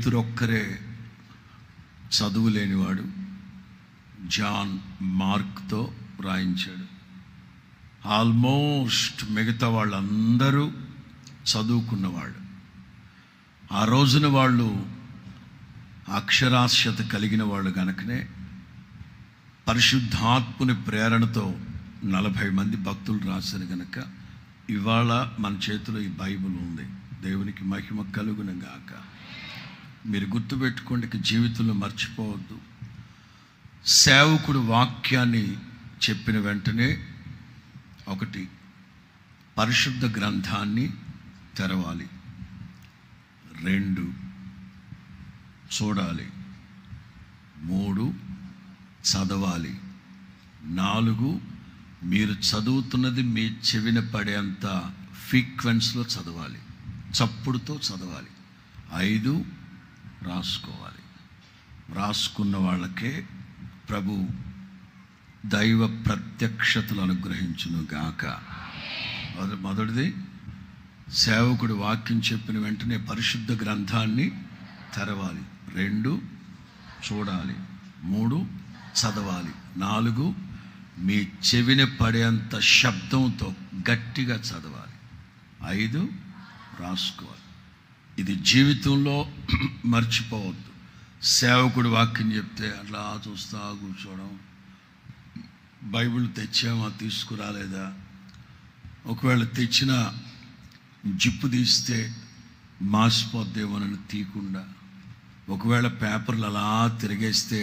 పేతురొక్కరే చదువు లేనివాడు. జాన్ మార్క్తో రాయించాడు. ఆల్మోస్ట్ మిగతా వాళ్ళందరూ చదువుకున్నవాళ్ళు. ఆ రోజున వాళ్ళు అక్షరాస్యత కలిగిన వాళ్ళు గనుకనే పరిశుద్ధాత్ముని ప్రేరణతో 40 మంది భక్తులు రాశారు గనక ఇవాళ మన చేతిలో ఈ బైబిల్ ఉంది. దేవునికి మహిమ కలుగును గాక. మీరు గుర్తుపెట్టుకోండి, జీవితంలో మర్చిపోవద్దు. సేవకుడు వాక్యాన్ని చెప్పిన వెంటనే 1 పరిశుద్ధ గ్రంథాన్ని తెరవాలి, 2 చూడాలి, 3 చదవాలి, 4 మీరు చదువుతున్నది మీ చెవిన పడేంత ఫ్రీక్వెన్సీలో చదవాలి, చప్పుడుతో చదవాలి, 5 రాసుకోవాలి. రాసుకున్న వాళ్ళకే ప్రభు దైవ ప్రత్యక్షతలు అనుగ్రహించును గాక. మొదటిది సేవకుడు వాక్యం చెప్పిన వెంటనే పరిశుద్ధ గ్రంథాన్ని తెరవాలి, 2 చూడాలి, 3 చదవాలి, 4 మీ చెవిన పడేంత శబ్దంతో గట్టిగా చదవాలి, 5 రాసుకోవాలి. ఇది జీవితంలో మర్చిపోవద్దు. సేవకుడు వాక్యం చెప్తే అట్లా చూస్తా కూర్చోవడం, బైబిల్ తెచ్చామా తీసుకురాలేదా, ఒకవేళ తెచ్చిన జిప్పు తీస్తే మాసిపోద్దేమోనని తీయకుండా, ఒకవేళ పేపర్లు అలా తిరిగేస్తే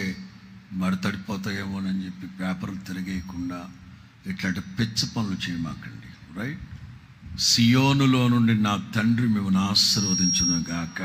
మడతడిపోతాయేమోనని చెప్పి పేపర్లు తిరిగేయకుండా ఇట్లాంటి పిచ్చ పనులు చేయమాకండి. రైట్? సియోనులో నుండి నా తండ్రి మిమ్మల్ని ఆశీర్వదించును గాక.